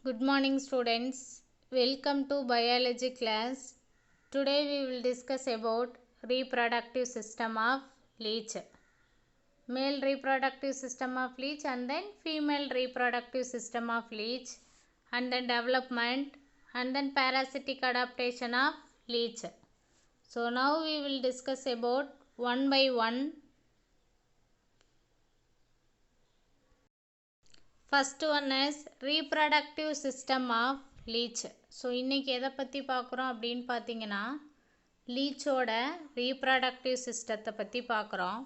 Good morning students. Welcome to biology class. Today we will discuss about reproductive system of leech. Male reproductive system of leech and then female reproductive system of leech and then development and then parasitic adaptation of leech. So now we will discuss about one by one. First one is reproductive system of leech. So இன்றைக்கி எதை பற்றி பார்க்குறோம் அப்படின்னு பார்த்தீங்கன்னா லீச்சோட reproductive சிஸ்டத்தை பற்றி பார்க்குறோம்.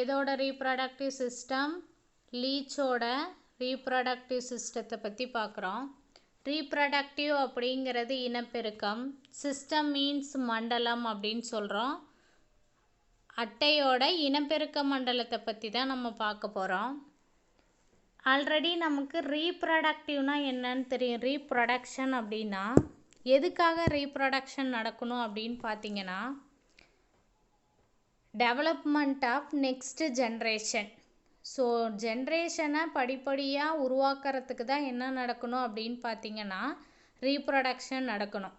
எதோட ரீப்ரடக்டிவ் சிஸ்டம்? லீச்சோட ரீப்ரடக்டிவ் சிஸ்டத்தை பற்றி பார்க்குறோம். ரீப்ரடக்டிவ் அப்படிங்கிறது இனப்பெருக்கம், சிஸ்டம் மீன்ஸ் மண்டலம் அப்படின்னு சொல்கிறோம். அட்டையோட இனப்பெருக்க மண்டலத்தை பற்றி தான் நம்ம பார்க்க போகிறோம். ஆல்ரெடி நமக்கு ரீப்ரடக்டிவ்னா என்னன்னு தெரியும். ரீப்ரொடக்ஷன் அப்படின்னா எதுக்காக ரீப்ரொடக்ஷன் நடக்கணும் அப்படின்னு பார்த்தீங்கன்னா development of next generation. So ஜென்ரேஷனை படிப்படியாக உருவாக்குறதுக்கு தான் என்ன நடக்கணும் அப்படின்னு பார்த்தீங்கன்னா ரீப்ரொடக்ஷன் நடக்கணும்.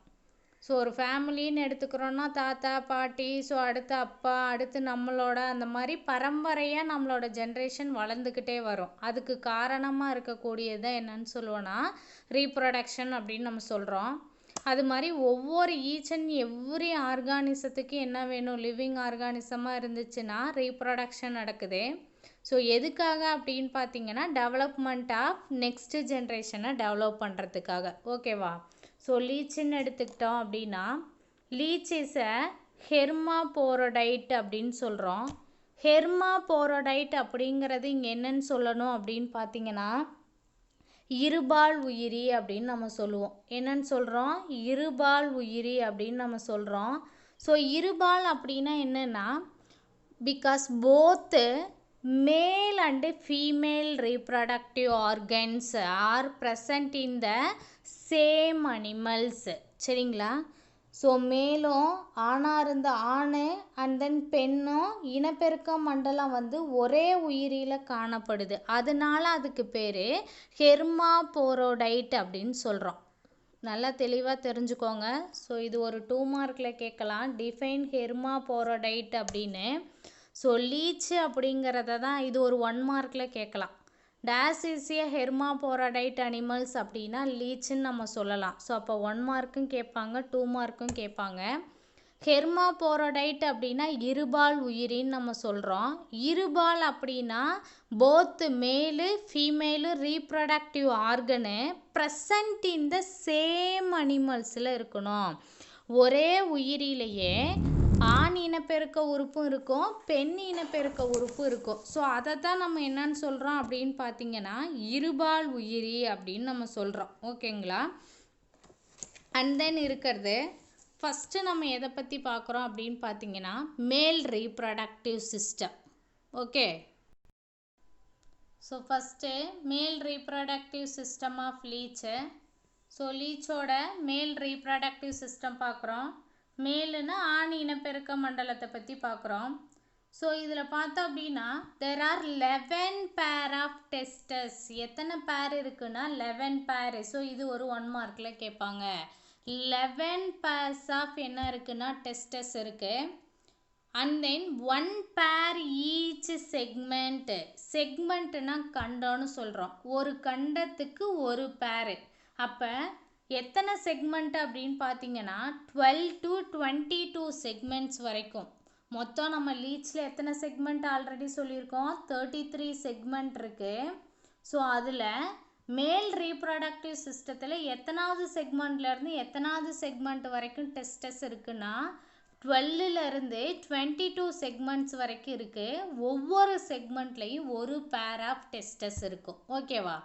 ஸோ ஒரு ஃபேமிலின்னு எடுத்துக்கிறோன்னா தாத்தா பாட்டி, ஸோ அடுத்து அப்பா, அடுத்து நம்மளோட அந்த மாதிரி பரம்பரையாக நம்மளோட ஜென்ரேஷன் வளர்ந்துக்கிட்டே வரும். அதுக்கு காரணமாக இருக்கக்கூடியது என்னன்னு சொல்லுவோன்னா ரீப்ரொடக்ஷன் அப்படின்னு நம்ம சொல்கிறோம். அது மாதிரி ஒவ்வொரு ஈச் அண்ட் எவ்ரி ஆர்கானிசத்துக்கு என்ன வேணும்? லிவிங் ஆர்கானிசமாக இருந்துச்சுன்னா ரீப்ரொடக்ஷன் நடக்குது. ஸோ எதுக்காக அப்படின்னு பார்த்தீங்கன்னா டெவலப்மெண்ட் ஆஃப் நெக்ஸ்ட் ஜென்ரேஷனை டெவலப் பண்ணுறதுக்காக. ஓகேவா? ஸோ லீச்சுன்னு எடுத்துக்கிட்டோம் அப்படின்னா லீச் இஸ் அ ஹெர்மாபோரோடைட் அப்படின்னு சொல்கிறோம். ஹெர்மாபோரோடைட் அப்படிங்கிறது இங்கே என்னன்னு சொல்லணும் அப்படின்னு பார்த்தீங்கன்னா இருபால் உயிரி அப்படின்னு நம்ம சொல்லுவோம். என்னன்னு சொல்கிறோம்? இருபால் உயிரி அப்படின்னு நம்ம சொல்கிறோம். ஸோ இருபால் அப்படின்னா என்னென்னா பிகாஸ் போத்து male and female reproductive organs are present in the same animals. சரிங்களா? ஸோ மேலும் ஆணாக இருந்த ஆண் அண்ட் தென் பெண்ணும் இனப்பெருக்க மண்டலம் ஒரே உயிரியில் காணப்படுது. அதனால அதுக்கு பேர் ஹெர்மாபோரோடைட் அப்படின்னு சொல்கிறோம். நல்லா தெளிவாக தெரிஞ்சுக்கோங்க. ஸோ இது ஒரு 2 மார்க்கில் கேட்கலாம். டிஃபைன் ஹெர்மாபோரோடைட் அப்படின்னு. ஸோ லீச் அப்படிங்கிறத தான் இது ஒரு 1 மார்க்கில் கேட்கலாம். டேஸ் இஸ் ஏ ஹெர்மாபோரோடைட் அனிமல்ஸ் அப்படின்னா லீச்சுன்னு நம்ம சொல்லலாம். ஸோ அப்போ 1 மார்க்கும் கேட்பாங்க, 2 மார்க்கும் கேட்பாங்க. ஹெர்மாபோரோடைட் அப்படின்னா இருபால் உயிரின்னு நம்ம சொல்கிறோம். இருபால் அப்படின்னா both male female reproductive organ present in the same அனிமல்ஸில் இருக்கணும். ஒரே உயிரிலேயே ஆண் இனப்பெருக்க உறுப்பும் இருக்கும், பெண் இனப்பெருக்க உறுப்பும் இருக்கும். ஸோ அதை தான் நம்ம என்னன்னு சொல்கிறோம் அப்படின்னு பார்த்தீங்கன்னா இருபால் உயிரி அப்படின்னு நம்ம சொல்கிறோம். ஓகேங்களா? அண்ட் தென் இருக்கிறது ஃபஸ்ட்டு நம்ம எதை பற்றி பார்க்குறோம் அப்படின்னு பார்த்தீங்கன்னா மேல் reproductive system. Okay, so first மேல் reproductive system of leech. So லீச்சோட மேல் ரீப்ரடக்டிவ் சிஸ்டம் பார்க்குறோம். மேலுன்னா ஆண் இனப்பெருக்க மண்டலத்தை பற்றி பார்க்குறோம். ஸோ இதில் பார்த்தோம் அப்படின்னா there are 11 pair of tests. எத்தனை பேர் இருக்குன்னா 11 பேர். ஸோ இது ஒரு 1 மார்க்கில் கேட்பாங்க. 11 பேர்ஸ் ஆஃப் என்ன இருக்குன்னா டெஸ்டஸ் இருக்குது. அண்ட் தென் 1 பேர் ஈச் செக்மெண்ட்டு. செக்மெண்ட்டுனா கண்டம்னு சொல்கிறோம். ஒரு கண்டத்துக்கு ஒரு பேரு. அப்போ எத்தனை செக்மெண்ட் அப்படின்னு பார்த்தீங்கன்னா 12 to 22 செக்மெண்ட்ஸ் வரைக்கும். மொத்தம் நம்ம லீச்சில் எத்தனை செக்மெண்ட் ஆல்ரெடி சொல்லியிருக்கோம்? 33 செக்மெண்ட் இருக்குது. ஸோ அதில் மேல் ரீப்ரடக்டிவ் சிஸ்டத்தில் எத்தனாவது செக்மெண்ட்லேருந்து எத்தனாவது செக்மெண்ட் வரைக்கும் டெஸ்டஸ் இருக்குன்னா 12லேருந்து 22 செக்மெண்ட்ஸ் வரைக்கும் இருக்குது. ஒவ்வொரு செக்மெண்ட்லேயும் ஒரு பேர் ஆஃப் டெஸ்டஸ் இருக்கும். ஓகேவா?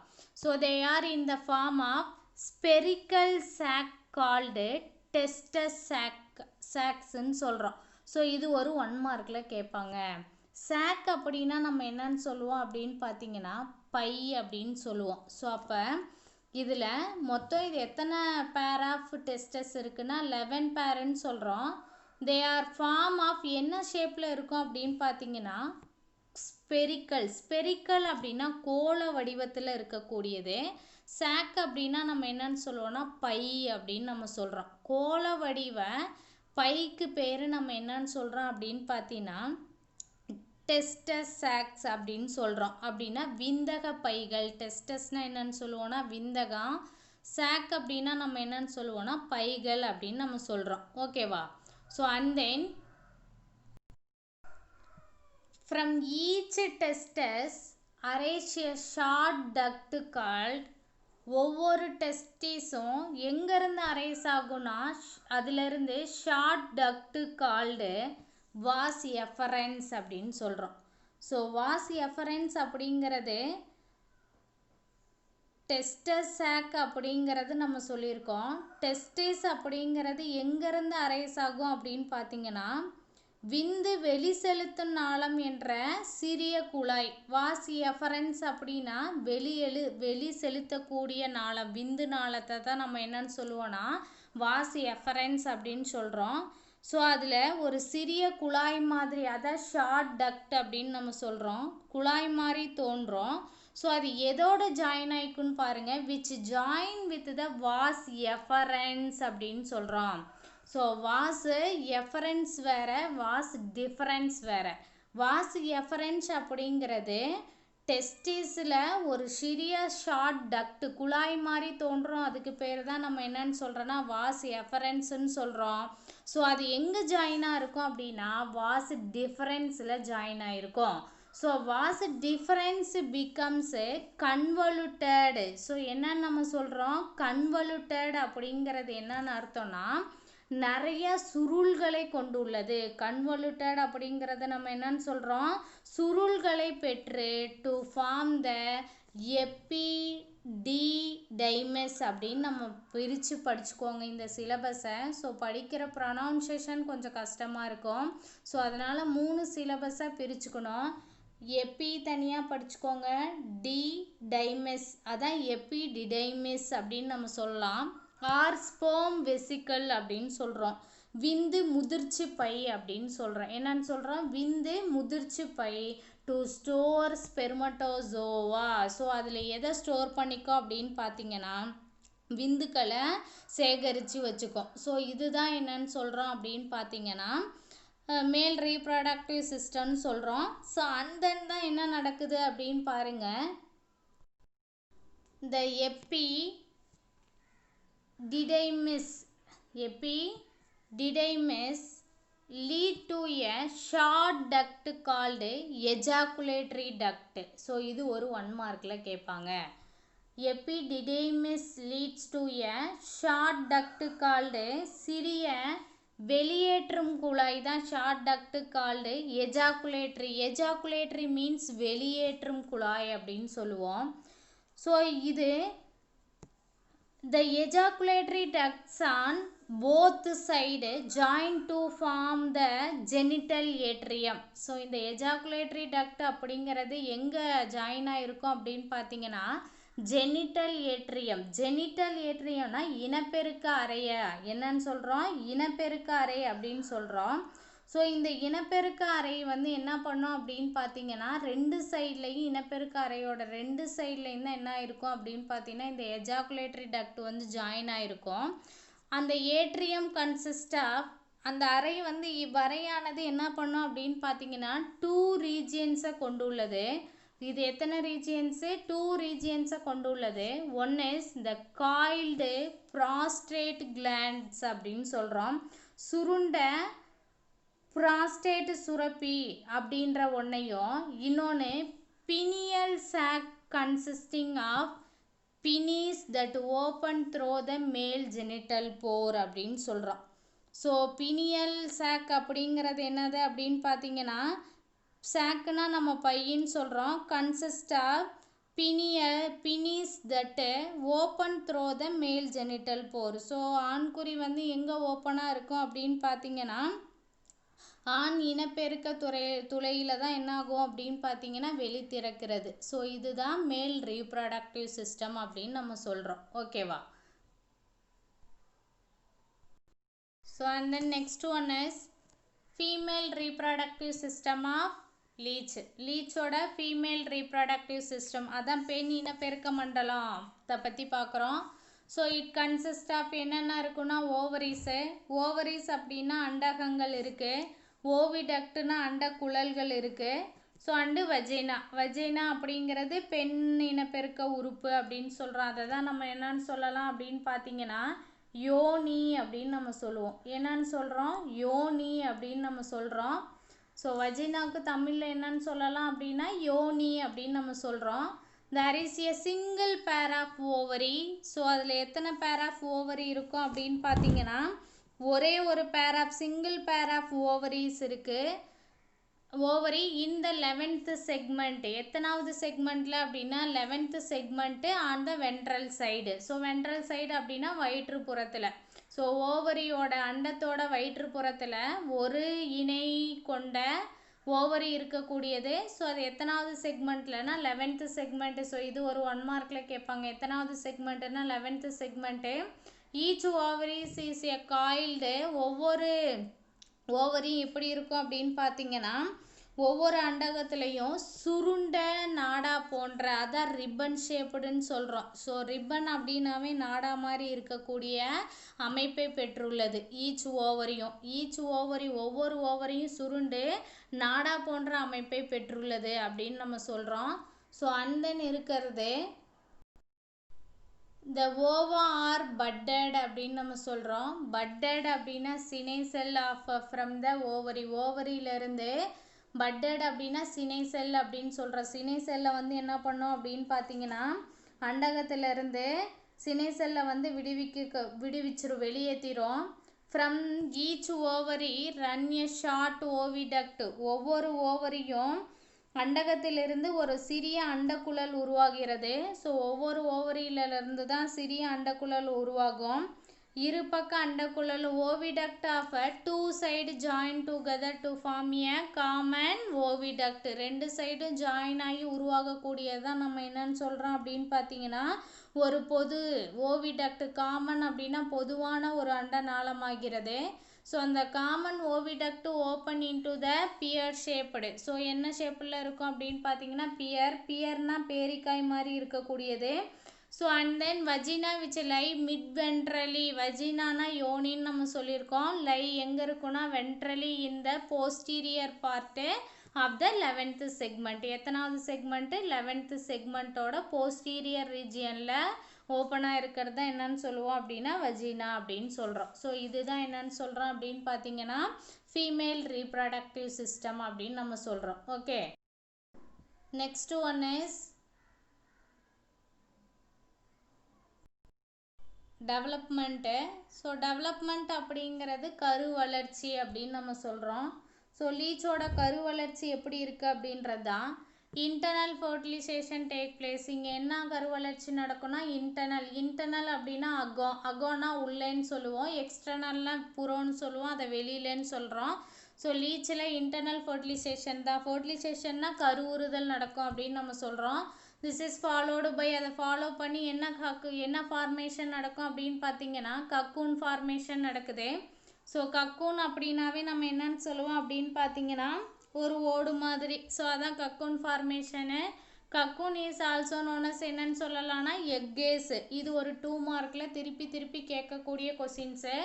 So they are in the form of spherical sac called testes சாக்ஸ்ன்னு சொல்கிறோம். ஸோ இது ஒரு 1 மார்க்கில் கேட்பாங்க. சாக் அப்படின்னா நம்ம என்னன்னு சொல்லுவோம் அப்படின்னு பார்த்தீங்கன்னா பை அப்படின்னு சொல்லுவோம். ஸோ அப்போ இதில் மொத்தம் இது எத்தனை பேர் ஆஃப் டெஸ்டஸ் இருக்குன்னா 11 பேருன்னு சொல்கிறோம். தே ஆர் ஃபார்ம் ஆஃப் என்ன ஷேப்பில் இருக்கும் அப்படின்னு பார்த்தீங்கன்னா ஸ்பெரிக்கல். ஸ்பெரிக்கல் அப்படின்னா கோள வடிவத்தில் இருக்கக்கூடியது. சாக் அப்படின்னா நம்ம என்னன்னு சொல்லுவோம்னா பை அப்படின்னு நம்ம சொல்கிறோம். கோள வடிவ பைக்கு பேர் நம்ம என்னன்னு சொல்கிறோம் அப்படின்னு பார்த்தீங்கன்னா டெஸ்டஸ் சாக்ஸ் அப்படின்னு சொல்கிறோம். அப்படின்னா விந்தக பைகள். டெஸ்டஸ்னால் என்னன்னு சொல்லுவோம்னா விந்தகம், சாக் அப்படின்னா நம்ம என்னன்னு சொல்லுவோம்னா பைகள் அப்படின்னு நம்ம சொல்கிறோம். ஓகேவா? So and then from each testis arise a short duct called, ஒவ்வொரு டெஸ்டிஸும் எங்கேருந்து அரைஸ் ஆகும்னா அதிலிருந்து short duct called was efferens அப்படின்னு சொல்கிறோம். ஸோ வாஸ் எஃபரன்ஸ் அப்படிங்கிறது டெஸ்டஸ் சாக் அப்படிங்கிறது நம்ம சொல்லியிருக்கோம். டெஸ்டிஸ் அப்படிங்கிறது எங்கேருந்து அரைஸ் ஆகும் அப்படின்னு பார்த்தீங்கன்னா விந்து வெளி செலுத்தும் நாளம் என்ற சிறிய குழாய். வாஸ் எஃபரன்ஸ் அப்படின்னா வெளி செலுத்தக்கூடிய நாளம், விந்து நாளத்தை தான் நம்ம என்னன்னு சொல்லுவோம்னா வாஸ் எஃபரன்ஸ் அப்படின்னு சொல்கிறோம். ஸோ அதில் ஒரு சிறிய குழாய் மாதிரி, அதான் ஷார்ட் டக்ட் அப்படின்னு நம்ம சொல்கிறோம். குழாய் மாதிரி தோன்றும். ஸோ அது எதோட ஜாயின் ஆகிக்குன்னு பாருங்கள், which join with the vas efferens அப்படின்னு சொல்கிறோம். ஸோ வாஸு எஃபரன்ஸ் வேறு, வாஸ் டிஃபரன்ஸ் வேறு. வாஸ் எஃபரன்ஸ் அப்படிங்கிறது டெஸ்டிஸில் ஒரு சிறிய ஷார்ட் டக்ட் குழாய் மாதிரி தோன்றும். அதுக்கு பேர் தான் நம்ம என்னன்னு சொல்கிறோன்னா வாஸ் எஃபரன்ஸ்ன்னு சொல்கிறோம். ஸோ அது எங்கே ஜாயினாக இருக்கும் அப்படின்னா வாஸ் டிஃபரன்ஸில் ஜாயின் ஆகிருக்கும். So vas deferens becomes convoluted. So என்னன்னு நம்ம சொல்கிறோம், கன்வல்யூட்டட் அப்படிங்கிறது என்னன்னு அர்த்தம்னா நிறைய சுருள்களை கொண்டுள்ளது. கன்வல்யூட்டட் அப்படிங்கிறத நம்ம என்னன்னு சொல்கிறோம், சுருள்களை பெற்று டு ஃபார்ம் த எபிடிடைமஸ் அப்படின்னு நம்ம பிரித்து படிச்சுக்கோங்க இந்த சிலபஸை. ஸோ படிக்கிற ப்ரொனவுன்சேஷன் கொஞ்சம் கஷ்டமாக இருக்கும். ஸோ அதனால் 3 சிலபஸை பிரிச்சுக்கணும். எபி தனியாக படிச்சுக்கோங்க, டி டைமஸ் அதான் எபிடிடைமஸ் அப்படின்னு நம்ம சொல்லலாம். ஆர் ஸ்போம் வெசிக்கல் அப்படின்னு சொல்கிறோம். விந்து முதிர்ச்சி பை அப்படின்னு சொல்கிறோம். என்னன்னு சொல்கிறோம், விந்து முதிர்ச்சி பை டு ஸ்டோர் ஸ்பெர்மட்டோசோவா. ஸோ அதில் எதை ஸ்டோர் பண்ணிக்கோ அப்படின்னு பார்த்தீங்கன்னா விந்துக்களை சேகரித்து வச்சுக்கோம். ஸோ இதுதான் என்னன்னு சொல்கிறோம் அப்படின்னு பார்த்தீங்கன்னா மேல் ரீப்ரொடக்டிவ் சிஸ்டம்னு சொல்கிறோம். ஸோ அந்த தான் என்ன நடக்குது அப்படின்னு பாருங்கள், இந்த epididymis lead to a short duct called ejaculatory duct. So இது ஒரு 1 மார்க்கில் கேட்பாங்க. epididymis leads to a short duct called, சிறிய வெளியேற்றும் குழாய் தான் short duct called ejaculatory. Ejaculatory means வெளியேற்றும் குழாய் அப்படின்னு சொல்லுவோம். ஸோ இது the ejaculatory ducts on both side join to form the genital atrium. So இந்த ejaculatory duct அப்படிங்கிறது எங்கே ஜாயின் ஆகிருக்கும் அப்படின்னு பார்த்தீங்கன்னா ஜெனிட்டல் ஏட்ரியம். ஜெனிட்டல் ஏட்ரியம்னா இனப்பெருக்க அறைய என்னன்னு சொல்கிறோம், இனப்பெருக்க அறை அப்படின்னு சொல்கிறோம். ஸோ இந்த இனப்பெருக்க அறை வந்து என்ன பண்ணோம் அப்படின்னு பார்த்தீங்கன்னா 2 சைட்லையும் இனப்பெருக்க அறையோட 2 சைட்லையும் தான் என்ன ஆயிருக்கும் அப்படின்னு பார்த்தீங்கன்னா இந்த எஜாகுலேட்டரி டக்ட் வந்து ஜாயின் ஆகிருக்கும். அந்த ஏட்ரியம் கன்சிஸ்ட் ஆஃப், அந்த அறை வந்து இவ்வறையானது என்ன பண்ணோம் அப்படின்னு பார்த்தீங்கன்னா 2 ரீஜியன்ஸை கொண்டுள்ளது. இது எத்தனை ரீஜியன்ஸு, 2 ரீஜியன்ஸை கொண்டுள்ளது. One is the coiled prostate glands அப்படின்னு சொல்கிறோம். சுருண்ட ப்ராஸ்டேட் சுரப்பி அப்படின்ற ஒன்றையும், இன்னொன்று penial sac consisting of penis that open through the male genital போர் அப்படின்னு சொல்கிறோம். ஸோ பினியல் சாக் அப்படிங்கிறது என்னது அப்படின்னு பார்த்தீங்கன்னா சாக்குனா நம்ம பையின்னு சொல்கிறோம். கன்சிஸ்ட் ஆஃப் பினிஸ் தட்டு open through the male genital bore. So ஆண்குறி வந்து எங்கே ஓப்பனாக இருக்கும் அப்படின்னு பார்த்தீங்கன்னா ஆண் இனப்பெருக்க துளையில் தான் என்ன ஆகும் அப்படின்னு பார்த்தீங்கன்னா வெளி திறக்கிறது. ஸோ இதுதான் மேல் ரீப்ரொடக்டிவ் சிஸ்டம் அப்படின்னு நம்ம சொல்கிறோம். ஓகேவா? So and then next one is female reproductive system of லீச்சோட ஃபீமேல் ரீப்ரொடக்டிவ் சிஸ்டம், அதான் பெண் இனப்பெருக்க மண்டலம் அதை பற்றி பார்க்குறோம். ஸோ இட் கன்சிஸ்ட் ஆஃப் என்னென்ன இருக்குன்னா ஓவரிஸ் அப்படின்னா அண்டகங்கள் இருக்குது, ஓவிடக்ட்னா அண்ட குழல்கள் இருக்குது. ஸோ அண்டு வஜைனா அப்படிங்கிறது பெண் இனப்பெருக்க உறுப்பு அப்படின்னு சொல்கிறோம். அதை தான் நம்ம என்னன்னு சொல்லலாம் அப்படின்னு பார்த்தீங்கன்னா யோனி அப்படின்னு நம்ம சொல்லுவோம். என்னன்னு சொல்கிறோம்? யோனி அப்படின்னு நம்ம சொல்கிறோம். ஸோ வஜினாவுக்கு தமிழில் என்னன்னு சொல்லலாம் அப்படின்னா யோனி அப்படின்னு நம்ம சொல்கிறோம். there is a single pair of ovary. So அதில் எத்தனை பேர் ஆஃப் ஓவரி இருக்கும் அப்படின்னு பார்த்தீங்கன்னா ஒரே ஒரு சிங்கிள் பேர் ஆஃப் ஓவரிஸ் இருக்குது. ஓவரி இந்த 11th செக்மெண்ட், எத்தனாவது செக்மெண்ட்டில் அப்படின்னா 11th segment on the ventral side. So ventral side அப்படின்னா வயிற்றுப்புறத்தில். ஸோ ஓவரியோட அண்டத்தோட வயிற்றுப்புறத்தில் ஒரு இணை கொண்ட ஓவரி இருக்கக்கூடியது. ஸோ அது எத்தனாவது செக்மெண்ட்லனா 11th செக்மெண்ட்டு. ஸோ இது ஒரு 1 மார்க்கில் கேட்பாங்க. எத்தனாவது செக்மெண்ட்டுனா 11th segment. Each ovaries is a coiled. ஒவ்வொரு ஓவரியும் எப்படி இருக்கும் அப்படின்னு பார்த்தீங்கன்னா ஒவ்வொரு அண்டகத்துலேயும் சுருண்ட நாடா போன்ற, அதான் ரிப்பன் ஷேப்புடுன்னு சொல்கிறோம். ஸோ ரிப்பன் அப்படின்னாவே நாடா மாதிரி இருக்கக்கூடிய அமைப்பை பெற்றுள்ளது ஈச் ஓவரி. ஒவ்வொரு ஓவரியும் சுருண்டு நாடா போன்ற அமைப்பை பெற்றுள்ளது அப்படின்னு நம்ம சொல்கிறோம். ஸோ அந்தன் இருக்கிறது இந்த ஓவா ஆர் பட்டட் அப்படின்னு நம்ம சொல்கிறோம். பட்டட் அப்படின்னா சினை செல் ஆஃப் ஃப்ரம் த ஓவரியிலேருந்து. பட்டட் அப்படின்னா சினை செல் அப்படின்னு சொல்கிறோம். சினை செல்லை வந்து என்ன பண்ணோம் அப்படின்னு பார்த்தீங்கன்னா அண்டகத்திலேருந்து சினை செல்லை வந்து விடுவிச்சிரும், வெளியேற்றிரும். From each ovary run a short oviduct. ஒவ்வொரு ஓவரியும் அண்டகத்திலிருந்து ஒரு சிறிய அண்டக்குழல் உருவாகிறது. ஸோ ஒவ்வொரு ஓவரியிலிருந்து தான் சிறிய அண்டக்குழல் உருவாகும். இரு பக்க அண்டக்குழல் oviduct of two side join together to form a common oviduct. ரெண்டு சைடும் ஜாயின் ஆகி உருவாகக்கூடியதான் நம்ம என்னன்னு சொல்கிறோம் அப்படின்னு பார்த்தீங்கன்னா ஒரு பொது ஓவிடக்ட். காமன் அப்படின்னா பொதுவான ஒரு அண்ட நாளமாகிறது. ஸோ அந்த common oviduct open into the pear shaped. So என்ன ஷேப்பில் இருக்கும் அப்படின்னு பார்த்தீங்கன்னா பியர்னா பேரிக்காய் மாதிரி இருக்கக்கூடியது. So and then vagina which lie mid ventrally. வஜினானா யோனின்னு நம்ம சொல்லியிருக்கோம். லை எங்கே இருக்குன்னா வென்ட்ரலி இந்த posterior part of the 11th segment. எத்தனாவது செக்மெண்ட்டு? 11th செக்மெண்ட்டோட போஸ்டீரியர் ரீஜியனில் ஓப்பனாக இருக்கிறது தான் என்னன்னு சொல்லுவோம் அப்படின்னா வஜினா அப்படின்னு சொல்கிறோம். ஸோ இதுதான் என்னன்னு சொல்கிறோம் அப்படின்னு பார்த்தீங்கன்னா ஃபீமேல் ரீப்ரொடக்டிவ் சிஸ்டம் அப்படின்னு நம்ம சொல்கிறோம். Okay, next one is development. So development அப்படிங்கிறது கரு வளர்ச்சி அப்படின்னு நம்ம சொல்கிறோம். ஸோ லீச்சோட கரு வளர்ச்சி எப்படி இருக்குது அப்படின்றது தான். Internal fertilisation take place. இங்கே என்ன கரு வளர்ச்சி நடக்கும்னா இன்டர்னல் அப்படின்னா அகோனா உள்ளேன்னு சொல்லுவோம், எக்ஸ்டர்னல்னா புறம்னு சொல்லுவோம், அதை வெளியிலன்னு சொல்கிறோம். ஸோ லீச்சில் இன்டர்னல் ஃபர்டிலைசேஷன் தான். ஃபர்டிலைசேஷன்னா கருவுறுதல் நடக்கும் அப்படின்னு நம்ம சொல்கிறோம். திஸ் இஸ் ஃபாலோடு பை, அதை ஃபாலோ பண்ணி என்ன ஃபார்மேஷன் நடக்கும் அப்படின்னு பார்த்தீங்கன்னா கக்கூன் ஃபார்மேஷன் நடக்குது. ஸோ கக்கூன் அப்படின்னாவே நம்ம என்னன்னு சொல்லுவோம் அப்படின்னு பார்த்தீங்கன்னா ஒரு ஓடு மாதிரி. ஸோ அதான் cocoon formation. Cocoon is also known as என்னன்னு சொல்லலாம்னா எக்கேஸ். இது ஒரு 2 மார்க்கில் திருப்பி கேட்கக்கூடிய கொஸ்டின்ஸு.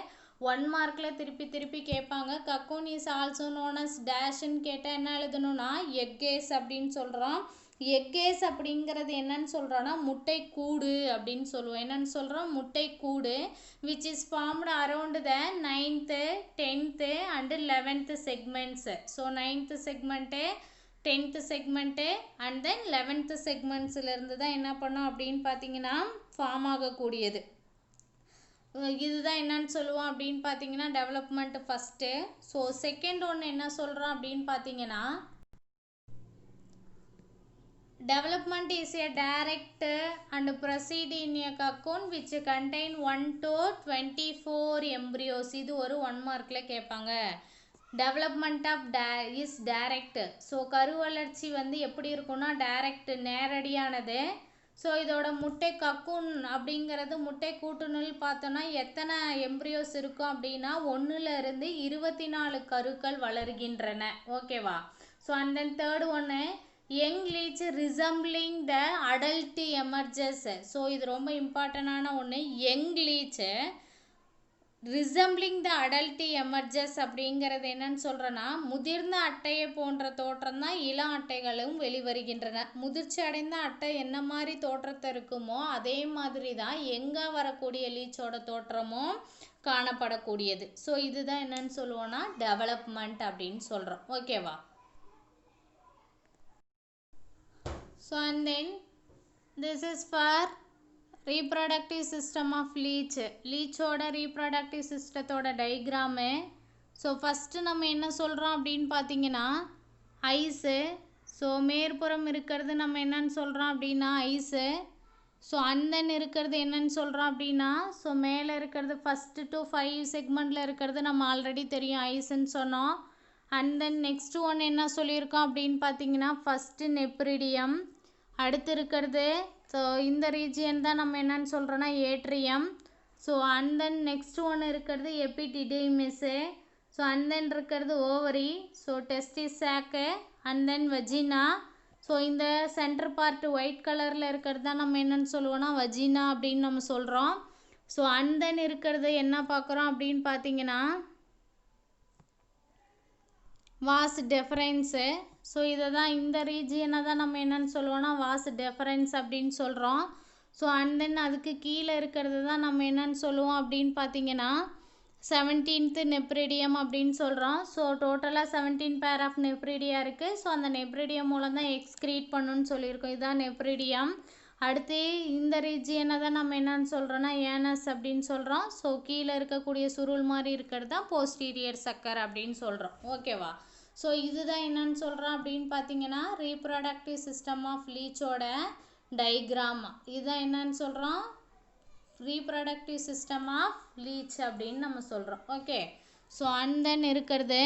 1 மார்க்கில் திருப்பி கேட்பாங்க. கக்கூன் இஸ் ஆல்சோ நோனஸ் டேஷ்ன்னு கேட்டால் என்ன எழுதணும்னா எக்கேஸ் அப்படின்னு சொல்கிறோம். எக்கேஸ் அப்படிங்கிறது என்னன்னு சொல்கிறோன்னா முட்டை கூடு அப்படின்னு சொல்லுவோம். என்னன்னு சொல்கிறோம்? முட்டை கூடு. Which is formed around the 9th 10th and 11th segments. So 9th segment 10th segment and then 11th செக்மெண்ட்ஸிலேருந்து தான் என்ன பண்ணோம் அப்படின்னு பார்த்தீங்கன்னா ஃபார்ம் ஆகக்கூடியது. இதுதான் என்னன்னு சொல்லுவோம் அப்படின்னு பார்த்தீங்கன்னா டெவலப்மெண்ட் ஃபஸ்ட்டு. ஸோ செகண்ட் ஒன்று என்ன சொல்கிறோம் அப்படின்னு பார்த்தீங்கன்னா development is a direct and proceed in a cocoon which contain 1 to 24 embryos. இது ஒரு 1 மார்க்கில் கேட்பாங்க. Development of is direct. So கருவளர்ச்சி வந்து எப்படி இருக்குன்னா டைரக்ட், நேரடியானது. ஸோ இதோட முட்டை கக்கூன் அப்படிங்கிறது முட்டை கூட்டுநூல் பார்த்தோன்னா எத்தனை எம்ப்ரியோஸ் இருக்கும் அப்படின்னா 1லேருந்து 24 கருக்கள் வளர்கின்றன. ஓகேவா? ஸோ அண்ட் தென் தேர்ட் ஒன்று young leech resembling the adult emerges. So இது ரொம்ப இம்பார்ட்டண்டான ஒன்று. Young leech resembling the adult emerges அப்படிங்கிறது என்னன்னு சொல்கிறேன்னா, முதிர்ந்த அட்டையை போன்ற தோற்றம் தான் இளம் அட்டைகளும் வெளிவருகின்றன. முதிர்ச்சி அடைந்த அட்டை என்ன மாதிரி தோற்றத்தை இருக்குமோ அதே மாதிரி தான் எங்கே வரக்கூடிய லீச்சோட தோற்றமும் காணப்படக்கூடியது. ஸோ இதுதான் என்னன்னு சொல்லுவோன்னா டெவலப்மெண்ட் அப்படின்னு சொல்கிறோம். ஓகேவா? So and then this is for reproductive system of leech. லீச்சோட reproductive சிஸ்டத்தோட டயக்ராமு. ஸோ ஃபஸ்ட்டு நம்ம என்ன சொல்கிறோம் அப்படின்னு பார்த்தீங்கன்னா ஐஸு. ஸோ மேற்புறம் இருக்கிறது நம்ம என்னன்னு சொல்கிறோம் அப்படின்னா ஐஸு. ஸோ அந்தன் இருக்கிறது என்னன்னு சொல்கிறோம் அப்படின்னா, ஸோ மேலே இருக்கிறது ஃபஸ்ட்டு டு 5 செக்மெண்ட்டில் இருக்கிறது நம்ம ஆல்ரெடி தெரியும் ஐஸுன்னு சொன்னோம். அண்ட் தென் நெக்ஸ்ட் ஒன் என்ன சொல்லியிருக்கோம் அப்படின்னு பார்த்தீங்கன்னா ஃபஸ்ட்டு நெப்ரிடியம். அடுத்து இருக்கிறது ஸோ இந்த ரீஜியன் தான் நம்ம என்னன்னு சொல்கிறோன்னா atrium. So and then next ஒன்று இருக்கிறது எபிடிடிமிஸு. ஸோ அண்ட் தென் இருக்கிறது ஓவரி. ஸோ டெஸ்டிஸ் சாக்கு அண்ட் தென் வஜினா. ஸோ இந்த சென்டர் பார்ட் ஒயிட் கலரில் இருக்கிறது தான் நம்ம என்னன்னு சொல்லுவோன்னா வஜினா அப்படின்னு நம்ம சொல்கிறோம். ஸோ அண்ட் தென் இருக்கிறது என்ன பார்க்குறோம் அப்படின்னு பார்த்தீங்கன்னா வாஸ் டெஃபரன்ஸு. ஸோ இதை தான் இந்த ரீஜியனை தான் நம்ம என்னன்னு சொல்லுவோன்னா வாஸ் டெஃபரன்ஸ் அப்படின்னு சொல்கிறோம். ஸோ அண்ட் தென் அதுக்கு கீழே இருக்கிறது தான் நம்ம என்னன்னு சொல்லுவோம் அப்படின்னு பார்த்தீங்கன்னா 17th நெப்ரிடியம் அப்படின்னு சொல்கிறோம். ஸோ டோட்டலாக 17 பேர் ஆஃப் நெப்ரிடியா இருக்குது. ஸோ அந்த நெப்ரிடியம் மூலம் தான் எக்ஸ்க்ரீட் பண்ணுன்னு சொல்லியிருக்கோம். இதுதான் நெப்ரிடியம். அடுத்து இந்த ரீஜியனை தான் நம்ம என்னன்னு சொல்கிறோன்னா ஏனஸ் அப்படின்னு சொல்கிறோம். ஸோ கீழே இருக்கக்கூடிய சுருள் மாதிரி இருக்கிறது தான் போஸ்டீரியர் சக்கர் அப்படின்னு சொல்கிறோம். ஓகேவா? ஸோ இதுதான் என்னன்னு சொல்கிறோம் அப்படின்னு பார்த்தீங்கன்னா ரீப்ரொடக்டிவ் சிஸ்டம் ஆஃப் லீச்சோட டயக்ராம். இதுதான் என்னன்னு சொல்கிறோம் ரீப்ரொடக்டிவ் சிஸ்டம் ஆஃப் லீச் அப்படின்னு நம்ம சொல்கிறோம். ஓகே. ஸோ அண்ட் தென் இருக்கிறது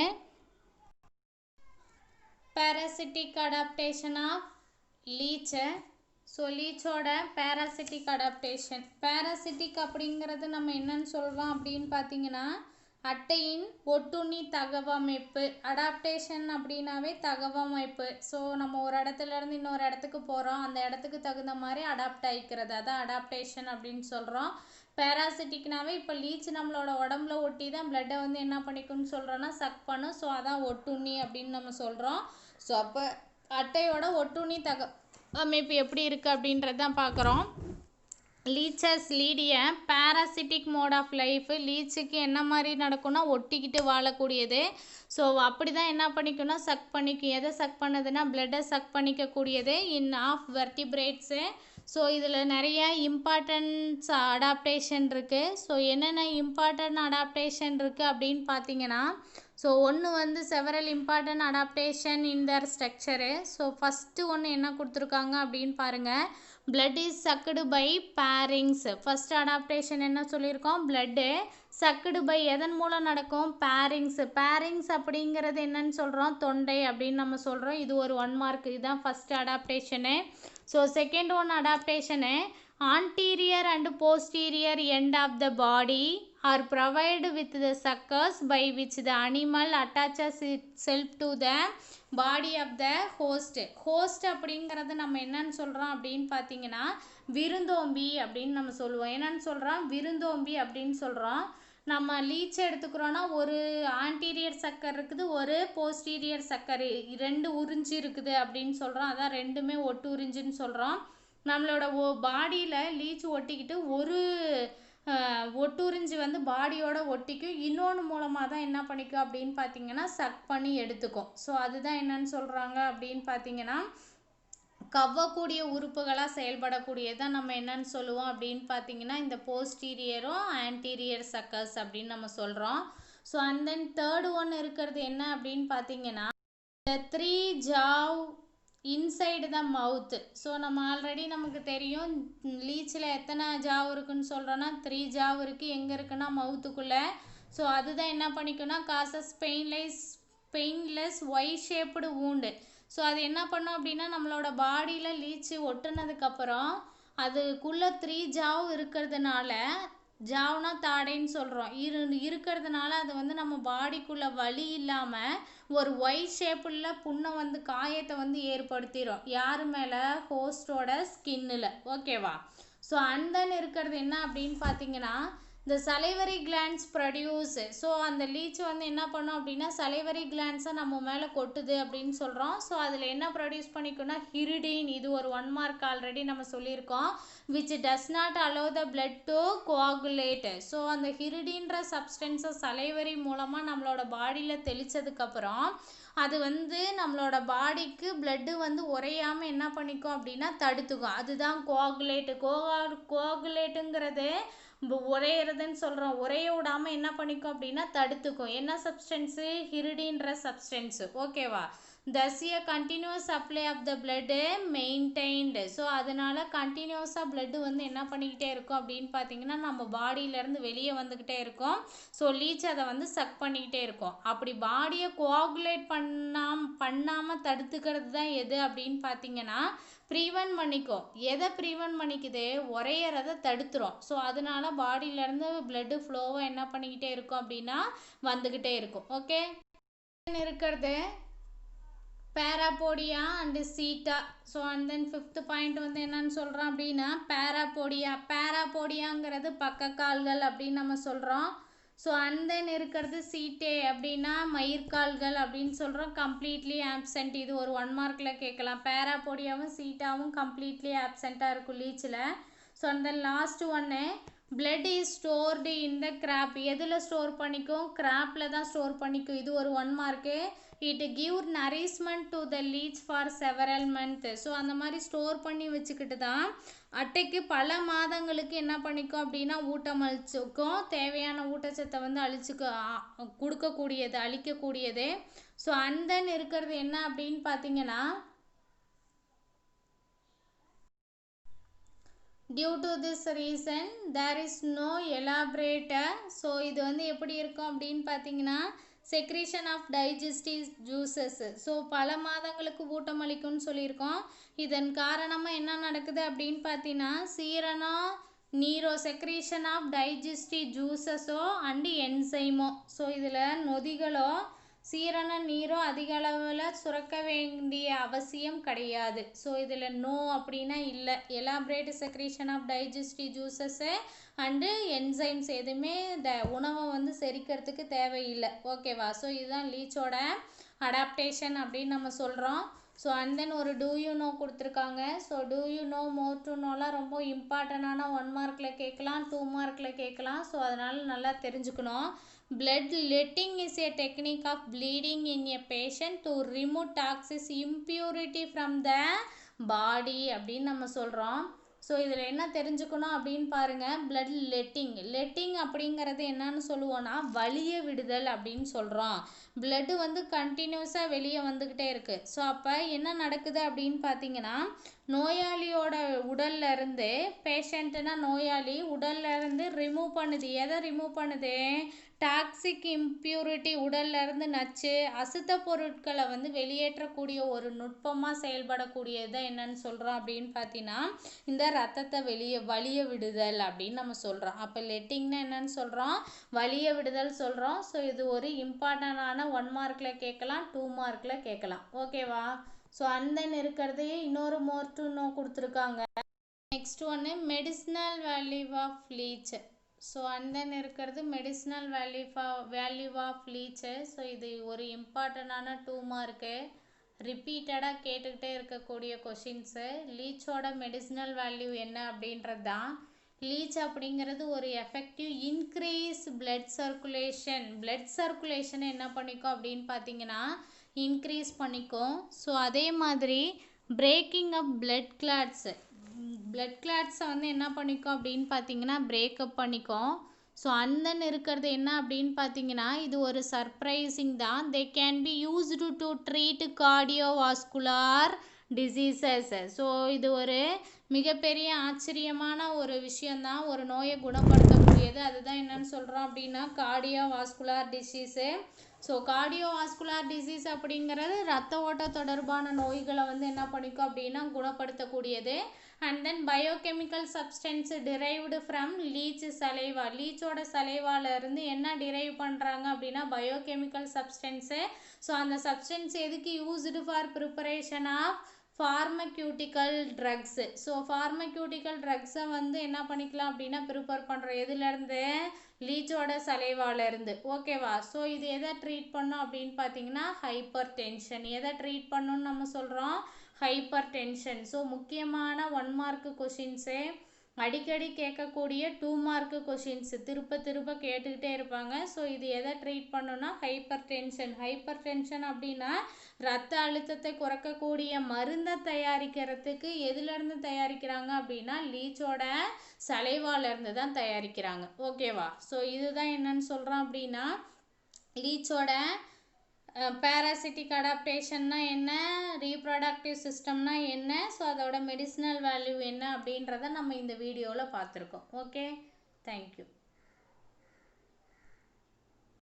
parasitic adaptation of leech. So லீச்சோட பேராசிட்டிக் அடாப்டேஷன். பேராசிட்டிக் அப்படிங்கிறது நம்ம என்னன்னு சொல்கிறோம் அப்படின்னு பார்த்தீங்கன்னா அட்டையின் ஒட்டுண்ணி தகவமைப்பு. அடாப்டேஷன் அப்படின்னாவே தகவமைப்பு. ஸோ நம்ம ஒரு இடத்துலேருந்து இன்னொரு இடத்துக்கு போகிறோம், அந்த இடத்துக்கு தகுந்த மாதிரி அடாப்ட் ஆகிக்கிறது, அதான் அடாப்டேஷன் அப்படின்னு சொல்கிறோம். பேராசிட்டிக்னாவே இப்போ லீச் நம்மளோட உடம்புல ஒட்டி தான் பிளட்டை வந்து என்ன பண்ணிக்குன்னு சொல்கிறோன்னா சக் பண்ணும். ஸோ அதான் ஒட்டுண்ணி அப்படின்னு நம்ம சொல்கிறோம். ஸோ அப்போ அட்டையோட ஒட்டுண்ணி அமைப்பு எப்படி இருக்குது அப்படின்றது தான் பார்க்குறோம். Leeches lead a parasitic mode of life. லீச்சுக்கு என்ன மாதிரி நடக்கும்னா ஒட்டிக்கிட்டு வாழக்கூடியது. ஸோ அப்படி தான் என்ன பண்ணிக்கணும்னா சக் பண்ணிக்கும். எதை சக் பண்ணுதுன்னா பிளட்டை சக் பண்ணிக்கக்கூடியது இன் ஆஃப் வெர்டிபிரேட்ஸு. ஸோ இதில் நிறைய இம்பார்ட்டன்ஸ் அடாப்டேஷன் இருக்குது. ஸோ என்னென்ன இம்பார்ட்டன்ட் அடாப்டேஷன் இருக்குது அப்படின்னு பார்த்தீங்கன்னா ஸோ ஒன்று வந்து செவரல் இம்பார்ட்டன்ட் அடாப்டேஷன் இன் தர் ஸ்ட்ரக்சரு. ஸோ ஃபஸ்ட்டு ஒன்று என்ன கொடுத்துருக்காங்க அப்படின்னு பாருங்கள். blood is sucked by pharynx. First adaptation என்ன சொல்லியிருக்கோம், blood sucked by எதன் மூலம் நடக்கும், pharynx. pharynx அப்படிங்கிறது என்னன்னு சொல்கிறோம், தொண்டை அப்படின்னு நம்ம சொல்கிறோம். இது ஒரு 1 மார்க். இதுதான் first adaptation. So second one adaptation anterior and posterior end of the body are provided with the suckers by which the animal attaches itself to the body of the host. host அப்படிங்கிறது நம்ம என்னன்னு சொல்கிறோம் அப்படின்னு பார்த்தீங்கன்னா விருந்தோம்பி அப்படின்னு நம்ம சொல்லுவோம். என்னன்னு சொல்கிறோம், விருந்தோம்பி அப்படின்னு சொல்கிறோம். நம்ம லீச் எடுத்துக்கிறோன்னா ஒரு ஆன்டீரியர் சக்கர் இருக்குது, ஒரு போஸ்டீரியர் சக்கர், 2 உறிஞ்சி இருக்குது அப்படின்னு சொல்கிறோம். அதான் ரெண்டுமே ஒட்டு உறிஞ்சின்னு சொல்கிறோம். நம்மளோட பாடியில் லீச் ஒட்டிக்கிட்டு ஒரு ஒட்டுறிஞ்சி வந்து பாடியோட ஒட்டிக்கும், இன்னொன்று மூலமாக தான் என்ன பண்ணிக்கும் அப்படின்னு பார்த்தீங்கன்னா சக் பண்ணி எடுத்துக்கும். ஸோ அதுதான் என்னன்னு சொல்கிறாங்க அப்படின்னு பார்த்தீங்கன்னா கவ்வக்கூடிய உறுப்புகளாக செயல்படக்கூடியதான் நம்ம என்னன்னு சொல்லுவோம் அப்படின்னு பார்த்தீங்கன்னா இந்த போஸ்டீரியரும் ஆன்டீரியர் சக்கர்ஸ் அப்படின்னு நம்ம சொல்கிறோம். So and then third one இருக்கிறது என்ன அப்படின்னு பார்த்தீங்கன்னா 3 jaw இன்சைடு த மவுத்து. ஸோ நம்ம ஆல்ரெடி நமக்கு தெரியும் லீச்சில் எத்தனை ஜாவ் இருக்குன்னு சொல்கிறோன்னா 3 ஜாவ் இருக்குது. எங்கே இருக்குன்னா மவுத்துக்குள்ளே. ஸோ அதுதான் என்ன பண்ணிக்குன்னா causes painless Y shaped wound. So அது என்ன பண்ணும் அப்படின்னா நம்மளோட பாடியில் லீச்சு ஒட்டுனதுக்கப்புறம் அதுக்குள்ளே 3 ஜாவ் இருக்கிறதுனால ஜாவ்னா தாடைன்னு சொல்கிறோம். இருக்கிறதுனால அது வந்து நம்ம பாடிக்குள்ளே வலி இல்லாமல் ஒரு ஒய் ஷேப்பில் புண்ணை வந்து காயத்தை வந்து ஏற்படுத்திடும். யார் மேலே? ஹோஸ்டோட ஸ்கின்னில். ஓகேவா? ஸோ அண்ட் தென் இருக்கிறது என்ன அப்படின்னு பார்த்தீங்கன்னா இந்த சலைவரி கிளான்ஸ் ப்ரொடியூஸ். ஸோ அந்த லீச் வந்து என்ன பண்ணும் அப்படின்னா சலைவரி கிளான்ஸை நம்ம மேலே கொட்டுது அப்படின்னு சொல்கிறோம். ஸோ அதில் என்ன ப்ரொடியூஸ் பண்ணிக்கோன்னா ஹிரிடின். இது ஒரு 1 மார்க் ஆல்ரெடி நம்ம சொல்லியிருக்கோம். which does not allow the blood to coagulate. So அந்த ஹிரிடின்ற சப்ஸ்டன்ஸை சலைவரி மூலமாக நம்மளோட பாடியில் தெளித்ததுக்கப்புறம் அது வந்து நம்மளோட பாடிக்கு பிளட்டு வந்து உறையாமல் என்ன பண்ணிக்கும் அப்படின்னா தடுத்துக்கும். அதுதான் கோகுலேட்டுங்கிறது உரையிறதுன்னு சொல்கிறோம். உரைய விடாமல் என்ன பண்ணிக்கும் அப்படின்னா தடுத்துக்கும். என்ன சப்ஸ்டன்ஸு? ஹிரிடின்ற சப்ஸ்டன்ஸு. ஓகேவா? thus a continuous supply of the blood maintained. So அதனால கண்டினியூஸாக blood வந்து என்ன பண்ணிக்கிட்டே இருக்கும் அப்படின்னு பார்த்தீங்கன்னா நம்ம பாடியிலேருந்து வெளியே வந்துக்கிட்டே இருக்கும். ஸோ லீச் அதை வந்து சக் பண்ணிக்கிட்டே இருக்கும். அப்படி பாடியை கோஆகுலேட் பண்ணாமல் தடுத்துக்கிறது தான் எது அப்படின்னு பார்த்தீங்கன்னா ப்ரீவென்ட் பண்ணிக்கும். எதை ப்ரீவென்ட் பண்ணிக்குது? உரையிறதை தடுத்துரும். ஸோ அதனால பாடியிலேருந்து பிளட்டு ஃப்ளோவை என்ன பண்ணிக்கிட்டே இருக்கும் அப்படின்னா வந்துக்கிட்டே இருக்கும். ஓகே, இருக்கிறது parapodia and setae. So and then 5th point வந்து என்னன்னு சொல்கிறோம் அப்படின்னா பேராபோடியாங்கிறது பக்கக்கால்கள் அப்படின்னு நம்ம சொல்கிறோம். ஸோ அண்ட் தென் இருக்கிறது சீட்டே அப்படின்னா மயிர்கால்கள் அப்படின்னு சொல்கிறோம். Completely absent. இது ஒரு 1 மார்க்கில் கேட்கலாம். பேராபோடியாவும் சீட்டாவும் கம்ப்ளீட்லி ஆப்சென்ட்டாக இருக்கும் லீச்சில். ஸோ அந்த லாஸ்ட் ஒன்று blood is stored in the crab. எதில் ஸ்டோர் பண்ணிக்கும்? கிராப்பில் தான் ஸ்டோர் பண்ணிக்கும். இது ஒரு 1 mark. it give nourishment to the leech for several months. So அந்த மாதிரி ஸ்டோர் பண்ணி வச்சுக்கிட்டு தான் அட்டைக்கு பல மாதங்களுக்கு என்ன பண்ணிக்கும் அப்படின்னா ஊட்டம் அளிச்சுக்கும். தேவையான ஊட்டச்சத்தை வந்து அளிக்கக்கூடியது. ஸோ அண்ட் தென் இருக்கிறது என்ன அப்படின்னு பார்த்தீங்கன்னா due to this reason there is no elaborator. So இது வந்து எப்படி இருக்கும் அப்படின்னு பார்த்தீங்கன்னா secretion of digestive juices. So பல மாதங்களுக்கு ஊட்டம் அளிக்கும்னு சொல்லியிருக்கோம். இதன் காரணமாக என்ன நடக்குது அப்படின்னு பார்த்தீங்கன்னா சீரணம் நீரோ செக்ரீஷன் ஆஃப் டைஜஸ்டிவ் ஜூஸஸோ அண்டு என்சைமோ. ஸோ இதில் நொதிகளோ சீரண நீரோ அதிக அளவில் சுரக்க வேண்டிய அவசியம் கிடையாது. ஸோ இதில் நோ அப்படின்னா இல்லை. Elaborate secretion of digestive juices and enzymes எதுவுமே உணவை வந்து செரிக்கிறதுக்கு தேவையில்லை. ஓகேவா? ஸோ இதுதான் லீச்சோட அடாப்டேஷன் அப்படின்னு நம்ம சொல்கிறோம். ஸோ அண்ட் தென் ஒரு டூ யூ நோ கொடுத்துருக்காங்க. So do you know more to நோலாம் ரொம்ப இம்பார்ட்டண்டான 1 மார்க்கில் கேட்கலாம், 2 மார்க்கில் கேட்கலாம். ஸோ அதனால் நல்லா தெரிஞ்சுக்கணும். blood letting is a technique of bleeding in a patient to remove toxic impurity from the body அப்படின்னு நம்ம சொல்கிறோம். ஸோ இதில் என்ன தெரிஞ்சுக்கணும் அப்படின்னு பாருங்கள். blood letting அப்படிங்கிறது என்னன்னு சொல்லுவோன்னா வலிய விடுதல் அப்படின்னு சொல்கிறோம். blood வந்து கண்டினியூஸாக வெளியே வந்துக்கிட்டே இருக்குது. ஸோ அப்போ என்ன நடக்குது அப்படின்னு பார்த்தீங்கன்னா நோயாளியோட உடல்ல இருந்து பேஷண்ட்டுனா நோயாளி உடல்ல இருந்து ரிமூவ் பண்ணுது. எதை ரிமூவ் பண்ணுது? Toxic impurity. உடல்ல இருந்து நச்சு அசுத்த பொருட்களை வந்து வெளியேற்றக்கூடிய ஒரு நுட்பமாக செயல்படக்கூடியது என்னன்னு சொல்கிறோம் அப்படின்னு பார்த்தீங்கன்னா இந்த ரத்தத்தை வலிய விடுதல் அப்படின்னு நம்ம சொல்கிறோம். அப்போ லெட்டிங்னா என்னன்னு சொல்கிறோம்? வலிய விடுதல் சொல்கிறோம். ஸோ இது ஒரு இம்பார்ட்டண்டான 1 மார்க்கில் கேட்கலாம், 2 மார்க்கில் கேட்கலாம். ஓகேவா? ஸோ அண்ட் தென் இருக்கிறது இன்னொரு மோர் டு நோ கொடுத்துருக்காங்க. நெக்ஸ்ட் ஒன்று medicinal value of leech. So and then இருக்கிறது medicinal value of leech. So இது ஒரு இம்பார்ட்டண்டான 2 மார்க்கு. ரிப்பீட்டடாக கேட்டுக்கிட்டே இருக்கக்கூடிய கொஷின்ஸு. லீச்சோட மெடிசினல் வேல்யூ என்ன அப்படின்றது தான். லீச் அப்படிங்கிறது ஒரு எஃபெக்டிவ் இன்க்ரீஸ் பிளட் சர்க்குலேஷனை என்ன பண்ணிக்கும் அப்படின்னு பார்த்தீங்கன்னா இன்க்ரீஸ் பண்ணிக்கும். ஸோ அதே மாதிரி பிரேக்கிங் அப் பிளட் கிளாட்ஸை வந்து என்ன பண்ணிக்கும் அப்படின்னு பார்த்தீங்கன்னா பிரேக்கப் பண்ணிக்கும். ஸோ அண்ட் தென் இருக்கிறது என்ன அப்படின்னு பார்த்தீங்கன்னா இது ஒரு சர்ப்ரைசிங் தான். They can be used to treat cardiovascular diseases. So இது ஒரு மிகப்பெரிய ஆச்சரியமான ஒரு விஷயந்தான். ஒரு நோயை குணப்படுத்தக்கூடியது. அதுதான் என்னன்னு சொல்கிறோம் அப்படின்னா cardiovascular disease. So cardiovascular disease அப்படிங்கிறது ரத்த ஓட்ட தொடர்பான நோய்களை வந்து என்ன பண்ணிக்கும் அப்படின்னா குணப்படுத்தக்கூடியது. And then biochemical substance derived from leech saliva. லீச்சோட சலைவால இருந்து என்ன டிரைவ் பண்ணுறாங்க அப்படின்னா பயோகெமிக்கல் சப்ஸ்டன்ஸு. ஸோ அந்த சப்ஸ்டன்ஸ் எதுக்கு used for preparation of pharmaceutical drugs. So pharmaceutical ட்ரக்ஸை வந்து என்ன பண்ணிக்கலாம் அப்படின்னா ப்ரிப்பேர் பண்ணுறோம் எதுலேருந்து, லீச்சோட சலைவாலேருந்து. ஓகேவா. ஸோ இது எதை ட்ரீட் பண்ணோம் அப்படின்னு பார்த்தீங்கன்னா ஹைப்பர் டென்ஷன். எதை ட்ரீட் பண்ணணும்னு நம்ம சொல்கிறோம், ஹைப்பர் டென்ஷன். ஸோ முக்கியமான 1 மார்க் கொஷின்ஸு, அடிக்கடி கேட்கக்கூடிய 2 மார்க் கொஷின்ஸு திருப்ப திருப்ப கேட்டுக்கிட்டே இருப்பாங்க. ஸோ இது எதை ட்ரீட் பண்ணணும்னா ஹைப்பர் டென்ஷன். ஹைப்பர் டென்ஷன் அப்படின்னா ரத்த அழுத்தத்தை குறைக்கக்கூடிய மருந்தை தயாரிக்கிறதுக்கு எதுலேருந்து தயாரிக்கிறாங்க அப்படின்னா லீச்சோட சலைவாலேருந்து தான் தயாரிக்கிறாங்க. ஓகேவா. ஸோ இதுதான் என்னன்னு சொல்கிறோம் அப்படின்னா லீச்சோட பேராசிட்டிக் அடாப்டேஷன்னா என்ன, ரீப்ரொடக்டிவ் சிஸ்டம்னா என்ன, ஸோ அதோட மெடிசினல் வேல்யூ என்ன அப்படின்றத நம்ம இந்த வீடியோவில் பார்த்துருக்கோம். Okay, thank you.